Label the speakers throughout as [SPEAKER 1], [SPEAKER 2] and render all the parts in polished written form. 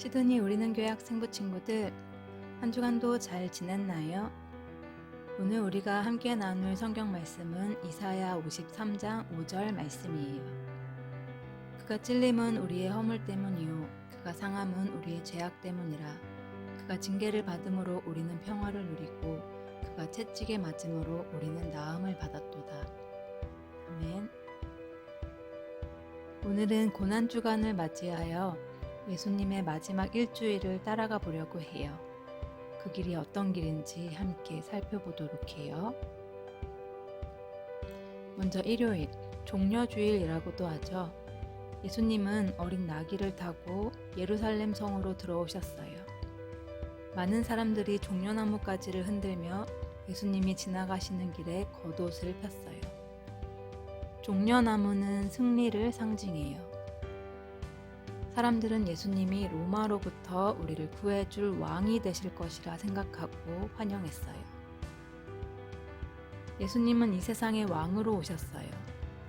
[SPEAKER 1] 시드니 우리는 교회 학생부 친구들, 한 주간도 잘 지냈나요? 오늘 우리가 함께 나눌 성경 말씀은 이사야 53장 5절 말씀이에요. 그가 찔림은 우리의 허물 때문이요 그가 상함은 우리의 죄악 때문이라. 그가 징계를 받음으로 우리는 평화를 누리고 그가 채찍에 맞음으로 우리는 나음을 받았도다. 아멘. 오늘은 고난주간을 맞이하여 예수님의 마지막 일주일을 따라가 보려고 해요. 그 길이 어떤 길인지 함께 살펴보도록 해요. 먼저 일요일, 종려주일이라고도 하죠. 예수님은 어린 나귀를 타고 예루살렘 성으로 들어오셨어요. 많은 사람들이 종려나무 가지를 흔들며 예수님이 지나가시는 길에 겉옷을 폈어요. 종려나무는 승리를 상징해요. 사람들은 예수님이 로마로부터 우리를 구해줄 왕이 되실 것이라 생각하고 환영했어요. 예수님은 이 세상의 왕으로 오셨어요.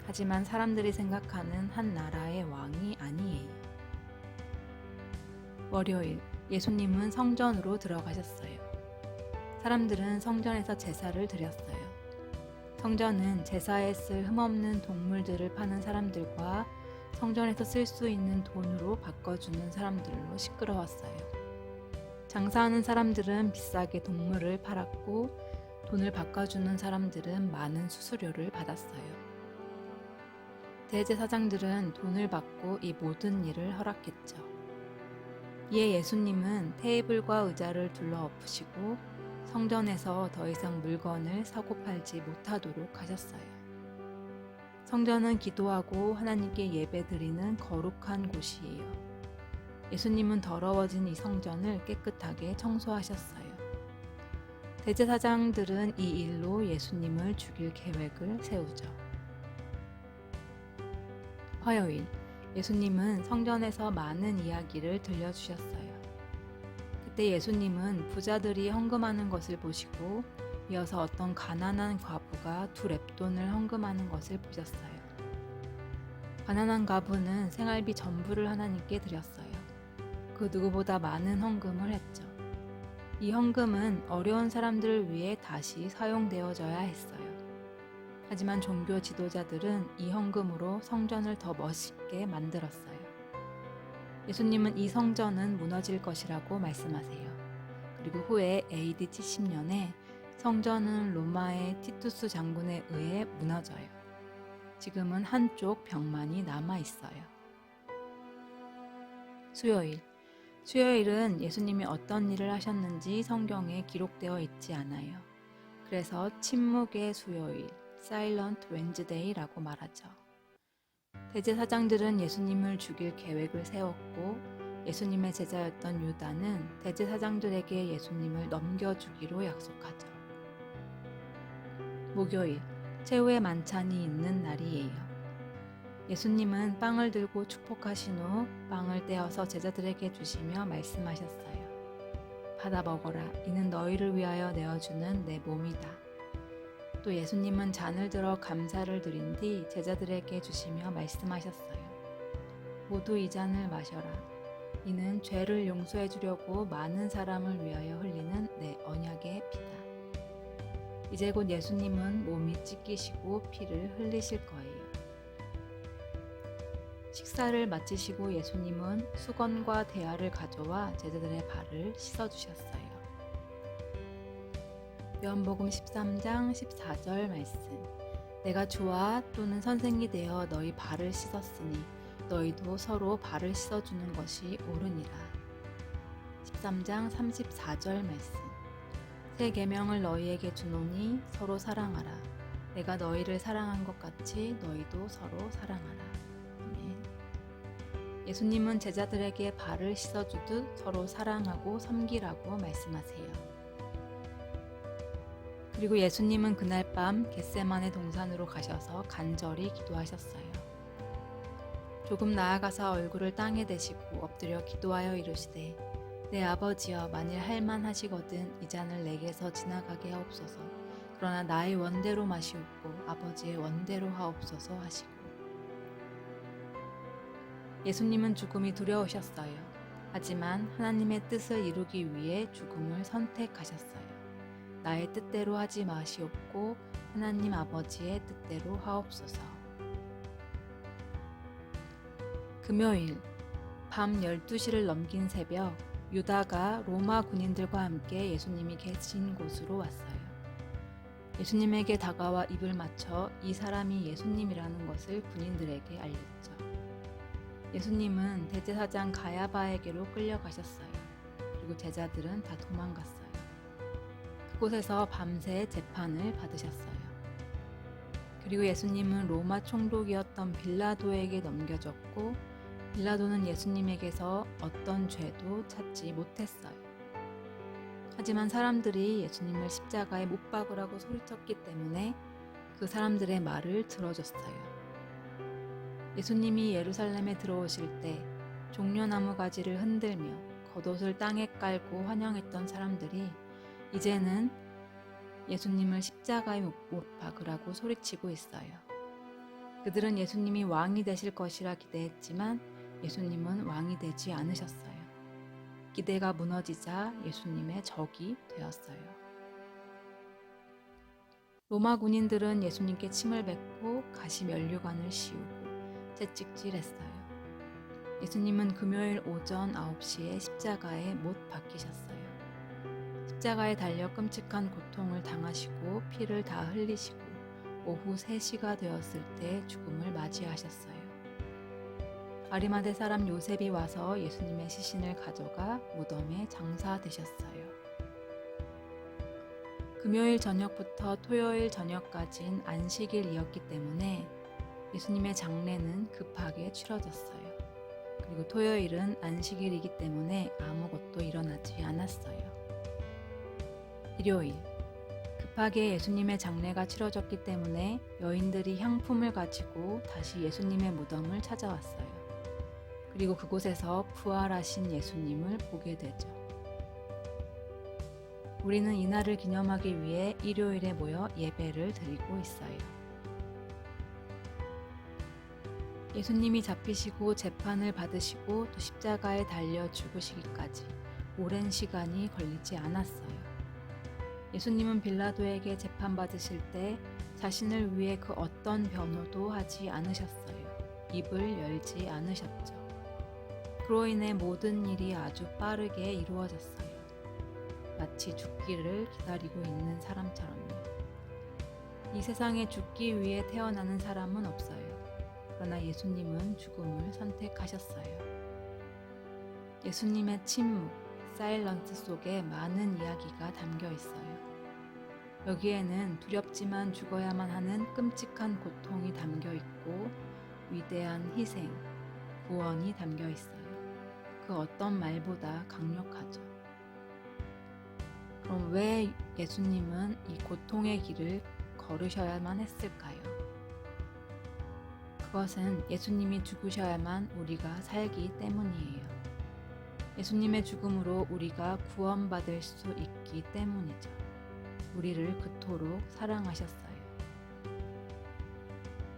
[SPEAKER 1] 하지만 사람들이 생각하는 한 나라의 왕이 아니에요. 월요일, 예수님은 성전으로 들어가셨어요. 사람들은 성전에서 제사를 드렸어요. 성전은 제사에 쓸 흠없는 동물들을 파는 사람들과 성전에서 쓸 수 있는 돈으로 바꿔주는 사람들로 시끄러웠어요. 장사하는 사람들은 비싸게 동물을 팔았고 돈을 바꿔주는 사람들은 많은 수수료를 받았어요. 대제사장들은 돈을 받고 이 모든 일을 허락했죠. 이에 예수님은 테이블과 의자를 둘러 엎으시고 성전에서 더 이상 물건을 사고 팔지 못하도록 하셨어요. 성전은 기도하고 하나님께 예배드리는 거룩한 곳이에요. 예수님은 더러워진 이 성전을 깨끗하게 청소하셨어요. 대제사장들은 이 일로 예수님을 죽일 계획을 세우죠. 화요일, 예수님은 성전에서 많은 이야기를 들려주셨어요. 그때 예수님은 부자들이 헌금하는 것을 보시고 이어서 어떤 가난한 과부가 2렙돈을 헌금하는 것을 보셨어요. 가난한 과부는 생활비 전부를 하나님께 드렸어요. 그 누구보다 많은 헌금을 했죠. 이 헌금은 어려운 사람들을 위해 다시 사용되어져야 했어요. 하지만 종교 지도자들은 이 헌금으로 성전을 더 멋있게 만들었어요. 예수님은 이 성전은 무너질 것이라고 말씀하세요. 그리고 후에 AD 70년에 성전은 로마의 티투스 장군에 의해 무너져요. 지금은 한쪽 벽만이 남아 있어요. 수요일, 수요일은 예수님이 어떤 일을 하셨는지 성경에 기록되어 있지 않아요. 그래서 침묵의 수요일, Silent Wednesday라고 말하죠. 대제사장들은 예수님을 죽일 계획을 세웠고 예수님의 제자였던 유다는 대제사장들에게 예수님을 넘겨주기로 약속하죠. 목요일, 최후의 만찬이 있는 날이에요. 예수님은 빵을 들고 축복하신 후 빵을 떼어서 제자들에게 주시며 말씀하셨어요. 받아 먹어라. 이는 너희를 위하여 내어주는 내 몸이다. 또 예수님은 잔을 들어 감사를 드린 뒤 제자들에게 주시며 말씀하셨어요. 모두 이 잔을 마셔라. 이는 죄를 용서해 주려고 많은 사람을 위하여 흘리는 내 언약의 피다. 이제 곧 예수님은 몸이 찢기시고 피를 흘리실 거예요. 식사를 마치시고 예수님은 수건과 대야를 가져와 제자들의 발을 씻어주셨어요. 요한복음 13장 14절 말씀. 내가 주와 또는 선생이 되어 너희 발을 씻었으니 너희도 서로 발을 씻어주는 것이 옳으니라. 13장 34절 말씀. 새 계명을 너희에게 주노니 서로 사랑하라. 내가 너희를 사랑한 것 같이 너희도 서로 사랑하라. 아멘. 예수님은 제자들에게 발을 씻어주듯 서로 사랑하고 섬기라고 말씀하세요. 그리고 예수님은 그날 밤 겟세마네 동산으로 가셔서 간절히 기도하셨어요. 조금 나아가사 얼굴을 땅에 대시고 엎드려 기도하여 이르시되 내 아버지여 만일 할만하시거든 이 잔을 내게서 지나가게 하옵소서. 그러나 나의 원대로 마시옵고 아버지의 원대로 하옵소서 하시고 예수님은 죽음이 두려우셨어요. 하지만 하나님의 뜻을 이루기 위해 죽음을 선택하셨어요. 나의 뜻대로 하지 마시옵고 하나님 아버지의 뜻대로 하옵소서. 금요일 밤 12시를 넘긴 새벽, 유다가 로마 군인들과 함께 예수님이 계신 곳으로 왔어요. 예수님에게 다가와 입을 맞춰 이 사람이 예수님이라는 것을 군인들에게 알렸죠. 예수님은 대제사장 가야바에게로 끌려가셨어요. 그리고 제자들은 다 도망갔어요. 그곳에서 밤새 재판을 받으셨어요. 그리고 예수님은 로마 총독이었던 빌라도에게 넘겨졌고 빌라도는 예수님에게서 어떤 죄도 찾지 못했어요. 하지만 사람들이 예수님을 십자가에 못 박으라고 소리쳤기 때문에 그 사람들의 말을 들어줬어요. 예수님이 예루살렘에 들어오실 때 종려나무 가지를 흔들며 겉옷을 땅에 깔고 환영했던 사람들이 이제는 예수님을 십자가에 못 박으라고 소리치고 있어요. 그들은 예수님이 왕이 되실 것이라 기대했지만 예수님은 왕이 되지 않으셨어요. 기대가 무너지자 예수님의 적이 되었어요. 로마 군인들은 예수님께 침을 뱉고 가시 면류관을 씌우고 채찍질했어요. 예수님은 금요일 오전 9시에 십자가에 못 박히셨어요. 십자가에 달려 끔찍한 고통을 당하시고 피를 다 흘리시고 오후 3시가 되었을 때 죽음을 맞이하셨어요. 아리마대 사람 요셉이 와서 예수님의 시신을 가져가 무덤에 장사되셨어요. 금요일 저녁부터 토요일 저녁까지는 안식일이었기 때문에 예수님의 장례는 급하게 치러졌어요. 그리고 토요일은 안식일이기 때문에 아무것도 일어나지 않았어요. 일요일, 급하게 예수님의 장례가 치러졌기 때문에 여인들이 향품을 가지고 다시 예수님의 무덤을 찾아왔어요. 그리고 그곳에서 부활하신 예수님을 보게 되죠. 우리는 이날을 기념하기 위해 일요일에 모여 예배를 드리고 있어요. 예수님이 잡히시고 재판을 받으시고 또 십자가에 달려 죽으시기까지 오랜 시간이 걸리지 않았어요. 예수님은 빌라도에게 재판받으실 때 자신을 위해 그 어떤 변호도 하지 않으셨어요. 입을 열지 않으셨죠. 그로 인해 모든 일이 아주 빠르게 이루어졌어요. 마치 죽기를 기다리고 있는 사람처럼요. 이 세상에 죽기 위해 태어나는 사람은 없어요. 그러나 예수님은 죽음을 선택하셨어요. 예수님의 침묵, 사일런스 속에 많은 이야기가 담겨 있어요. 여기에는 두렵지만 죽어야만 하는 끔찍한 고통이 담겨 있고 위대한 희생, 구원이 담겨 있어요. 그 어떤 말보다 강력하죠. 그럼 왜 예수님은 이 고통의 길을 걸으셔야만 했을까요? 그것은 예수님이 죽으셔야만 우리가 살기 때문이에요. 예수님의 죽음으로 우리가 구원받을 수 있기 때문이죠. 우리를 그토록 사랑하셨어요.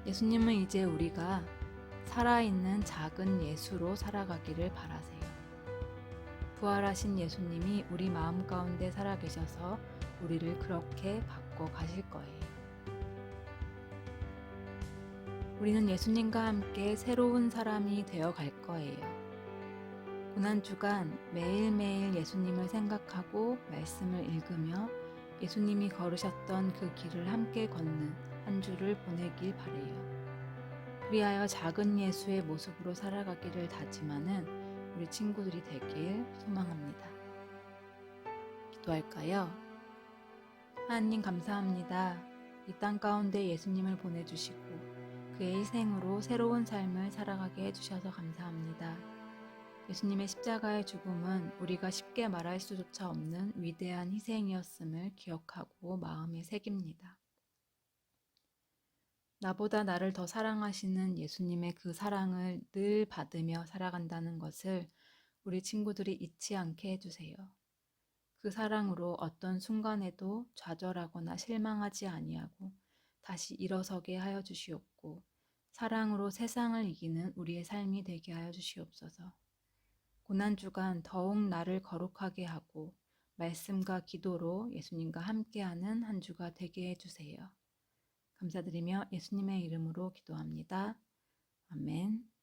[SPEAKER 1] 예수님은 이제 우리가 살아있는 작은 예수로 살아가기를 바라세요. 부활하신 예수님이 우리 마음 가운데 살아계셔서 우리를 그렇게 바꿔 가실 거예요. 우리는 예수님과 함께 새로운 사람이 되어 갈 거예요. 고난주간 매일매일 예수님을 생각하고 말씀을 읽으며 예수님이 걸으셨던 그 길을 함께 걷는 한 주를 보내길 바래요. 그리하여 작은 예수의 모습으로 살아가기를 다짐하는 우리 친구들이 되길 소망합니다. 기도할까요? 하나님 감사합니다. 이 땅 가운데 예수님을 보내주시고 그의 희생으로 새로운 삶을 살아가게 해주셔서 감사합니다. 예수님의 십자가의 죽음은 우리가 쉽게 말할 수조차 없는 위대한 희생이었음을 기억하고 마음에 새깁니다. 나보다 나를 더 사랑하시는 예수님의 그 사랑을 늘 받으며 살아간다는 것을 우리 친구들이 잊지 않게 해주세요. 그 사랑으로 어떤 순간에도 좌절하거나 실망하지 아니하고 다시 일어서게 하여 주시옵고 사랑으로 세상을 이기는 우리의 삶이 되게 하여 주시옵소서. 고난주간 더욱 나를 거룩하게 하고 말씀과 기도로 예수님과 함께하는 한 주가 되게 해주세요. 감사드리며 예수님의 이름으로 기도합니다. 아멘.